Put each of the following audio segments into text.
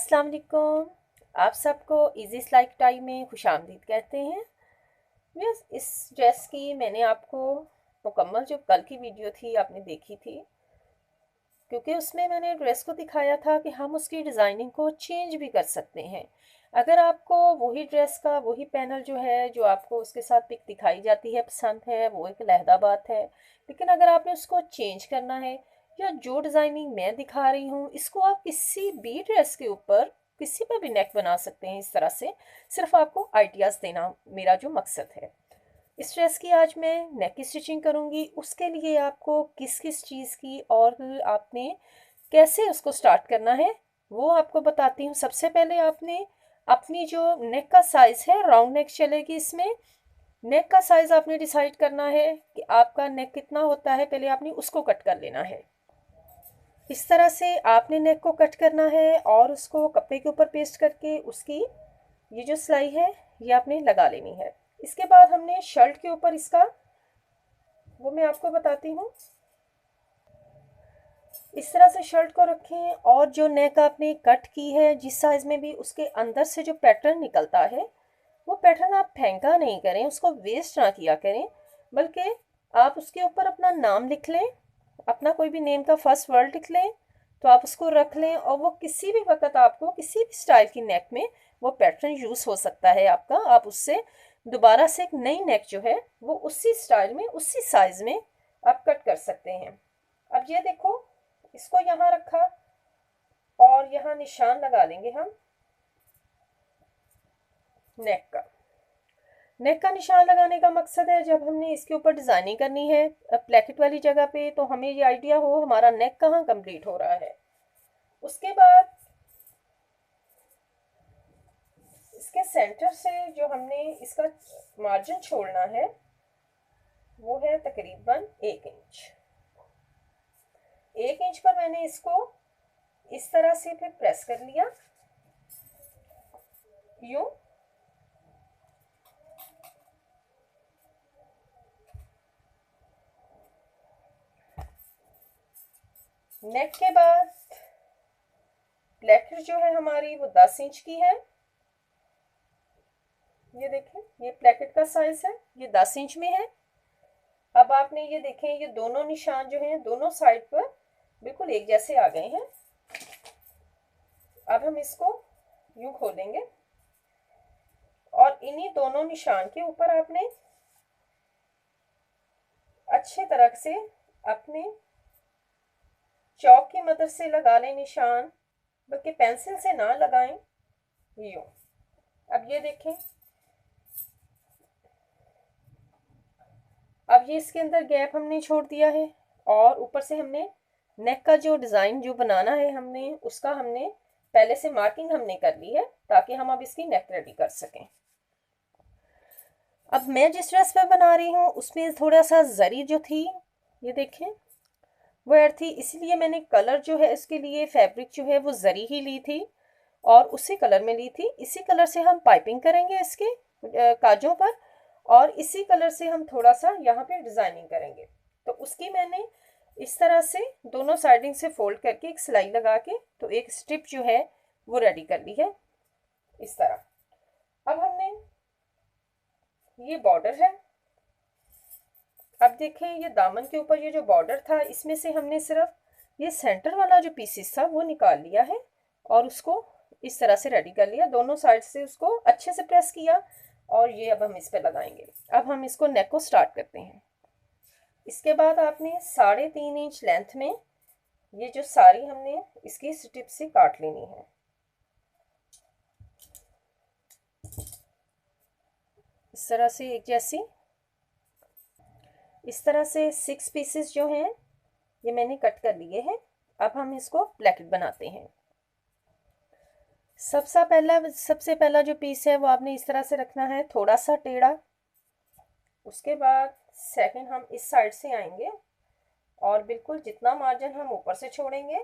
अस्सलाम वालेकुम। आप सबको इजी लाइफ टाइम में खुशामदीद कहते हैं। यस, इस ड्रेस की मैंने आपको मुकम्मल जो कल की वीडियो थी आपने देखी थी, क्योंकि उसमें मैंने ड्रेस को दिखाया था कि हम उसकी डिज़ाइनिंग को चेंज भी कर सकते हैं। अगर आपको वही ड्रेस का वही पैनल जो है, जो आपको उसके साथ पिक दिखाई जाती है, पसंद है, वो एक अलहदा बात है। लेकिन अगर आपने उसको चेंज करना है, या जो डिज़ाइनिंग मैं दिखा रही हूँ इसको आप किसी भी ड्रेस के ऊपर किसी पर भी नेक बना सकते हैं इस तरह से। सिर्फ आपको आइडियाज़ देना मेरा जो मकसद है। इस ड्रेस की आज मैं नेक की स्टिचिंग करूँगी। उसके लिए आपको किस किस चीज़ की और आपने कैसे उसको स्टार्ट करना है वो आपको बताती हूँ। सबसे पहले आपने अपनी जो नेक का साइज़ है, राउंड नेक चलेगी इसमें। नेक का साइज़ आपने डिसाइड करना है कि आपका नेक कितना होता है, पहले आपने उसको कट कर लेना है। इस तरह से आपने नेक को कट करना है और उसको कपड़े के ऊपर पेस्ट करके उसकी ये जो सिलाई है ये आपने लगा लेनी है। इसके बाद हमने शर्ट के ऊपर इसका वो मैं आपको बताती हूँ। इस तरह से शर्ट को रखें और जो नेक आपने कट की है जिस साइज में भी, उसके अंदर से जो पैटर्न निकलता है वो पैटर्न आप फेंका नहीं करें, उसको वेस्ट ना किया करें, बल्कि आप उसके ऊपर अपना नाम लिख लें, अपना कोई भी नेम का फर्स्ट वर्ड लिख लें, तो आप उसको रख लें और वो किसी भी वक्त आपको किसी भी स्टाइल की नेक में वो पैटर्न यूज़ हो सकता है आपका। आप उससे दोबारा से एक नई नेक जो है वो उसी स्टाइल में उसी साइज में आप कट कर सकते हैं। अब ये देखो, इसको यहाँ रखा और यहाँ निशान लगा लेंगे हम नेक का। नेक का निशान लगाने का मकसद है जब हमने इसके ऊपर डिज़ाइनिंग करनी है प्लेकेट वाली जगह पे, तो हमें ये आइडिया हो हमारा नेक कहाँ कंप्लीट हो रहा है। उसके बाद इसके सेंटर से जो हमने इसका मार्जिन छोड़ना है वो है तकरीबन 1 इंच। 1 इंच पर मैंने इसको इस तरह से फिर प्रेस कर लिया, यूं। नेक के बाद प्लेकेट जो है हमारी वो 10 इंच की है। ये देखें, ये प्लेकेट का साइज है, ये 10 इंच में है। अब आपने ये देखें, ये दोनों निशान जो हैं दोनों साइड पर बिल्कुल एक जैसे आ गए हैं। अब हम इसको यूं खोलेंगे और इन्हीं दोनों निशान के ऊपर आपने अच्छे तरह से अपने चौक की मदद से लगा लें निशान, बल्कि पेंसिल से ना लगाएं, यूं। अब ये देखें, अब ये इसके अंदर गैप हमने छोड़ दिया है और ऊपर से हमने नेक का जो डिज़ाइन जो बनाना है हमने उसका हमने पहले से मार्किंग हमने कर ली है, ताकि हम अब इसकी नेक रेडी कर सकें। अब मैं जिस ड्रेस पे बना रही हूँ उसमें थोड़ा सा जरी जो थी, ये देखें, वो ऐड थी, इसीलिए मैंने कलर जो है इसके लिए फैब्रिक जो है वो जरी ही ली थी और उसी कलर में ली थी। इसी कलर से हम पाइपिंग करेंगे इसके काजों पर और इसी कलर से हम थोड़ा सा यहाँ पे डिज़ाइनिंग करेंगे। तो उसकी मैंने इस तरह से दोनों साइडिंग से फोल्ड करके एक सिलाई लगा के तो एक स्ट्रिप जो है वो रेडी कर ली है इस तरह। अब हमने ये बॉर्डर है, अब देखें ये दामन के ऊपर ये जो बॉर्डर था इसमें से हमने सिर्फ ये सेंटर वाला जो पीसेस था वो निकाल लिया है और उसको इस तरह से रेडी कर लिया। दोनों साइड से उसको अच्छे से प्रेस किया और ये अब हम इस पे लगाएंगे। अब हम इसको नेक को स्टार्ट करते हैं। इसके बाद आपने 3.5 इंच लेंथ में ये जो सारी हमने इसकी स्ट्रिप से काट लेनी है। इस तरह से एक जैसी, इस तरह से 6 पीसेस जो हैं ये मैंने कट कर लिए हैं। अब हम इसको प्लेकेट बनाते हैं। सबसे पहला जो पीस है वो आपने इस तरह से रखना है, थोड़ा सा टेढ़ा। उसके बाद सेकंड हम इस साइड से आएंगे और बिल्कुल जितना मार्जिन हम ऊपर से छोड़ेंगे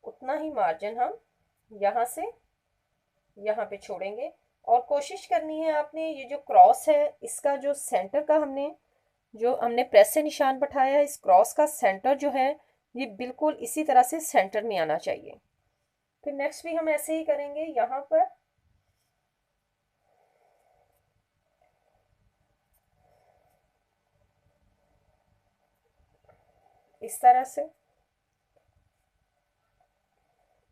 उतना ही मार्जिन हम यहाँ से यहाँ पे छोड़ेंगे। और कोशिश करनी है आपने ये जो क्रॉस है इसका जो सेंटर का जो हमने प्रेस से निशान बैठाया है, इस क्रॉस का सेंटर जो है ये बिल्कुल इसी तरह से सेंटर में आना चाहिए। फिर नेक्स्ट भी हम ऐसे ही करेंगे। यहाँ पर इस तरह से,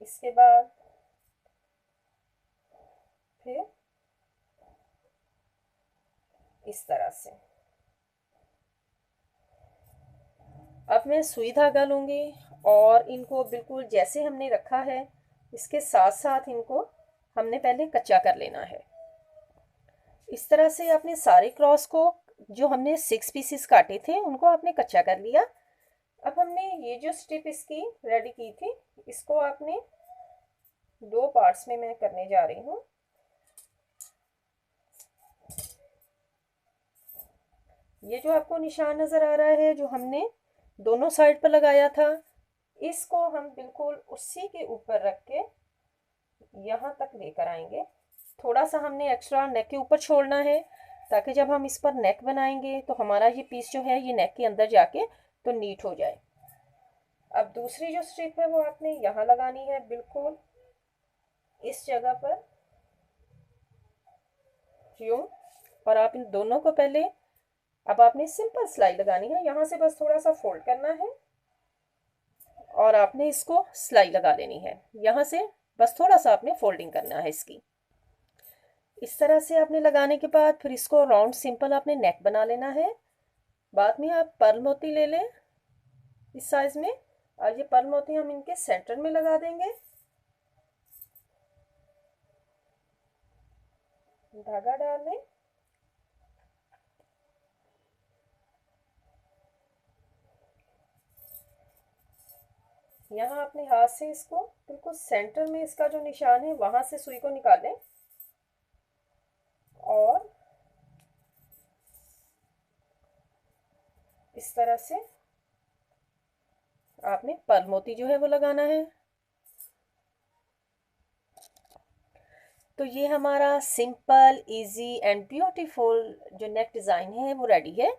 इसके बाद फिर इस तरह से। अब मैं सुई धागा लूँगी और इनको बिल्कुल जैसे हमने रखा है इसके साथ साथ इनको हमने पहले कच्चा कर लेना है। इस तरह से आपने सारे क्रॉस को, जो हमने 6 पीसेस काटे थे, उनको आपने कच्चा कर लिया। अब हमने ये जो स्ट्रिप इसकी रेडी की थी, इसको आपने 2 पार्ट्स में मैं करने जा रही हूँ। ये जो आपको निशान नज़र आ रहा है जो हमने दोनों साइड पर लगाया था, इसको हम बिल्कुल उसी के ऊपर रख के यहाँ तक लेकर आएंगे। थोड़ा सा हमने एक्स्ट्रा नेक के ऊपर छोड़ना है ताकि जब हम इस पर नेक बनाएंगे तो हमारा ये पीस जो है ये नेक के अंदर जाके तो नीट हो जाए। अब दूसरी जो स्ट्रिप है वो आपने यहाँ लगानी है, बिल्कुल इस जगह पर यूं। और आप इन दोनों को पहले, अब आपने सिंपल सिलाई लगानी है, यहाँ से बस थोड़ा सा फोल्ड करना है और आपने इसको सिलाई लगा लेनी है। यहाँ से बस थोड़ा सा आपने फोल्डिंग करना है इसकी। इस तरह से आपने लगाने के बाद फिर इसको राउंड सिंपल आपने नेक बना लेना है। बाद में आप पर्ल मोती ले लें इस साइज में, और ये पर्ल मोती हम इनके सेंटर में लगा देंगे। धागा डाल लें, यहाँ अपने हाथ से इसको बिल्कुल सेंटर में, इसका जो निशान है वहां से सुई को निकालें और इस तरह से आपने पर्ल मोती जो है वो लगाना है। तो ये हमारा सिंपल, इजी एंड ब्यूटीफुल जो नेक डिज़ाइन है वो रेडी है।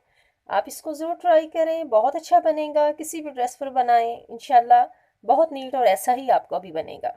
आप इसको ज़रूर ट्राई करें, बहुत अच्छा बनेगा। किसी भी ड्रेस पर बनाएं, इंशाल्लाह बहुत नीट और ऐसा ही आपका भी बनेगा।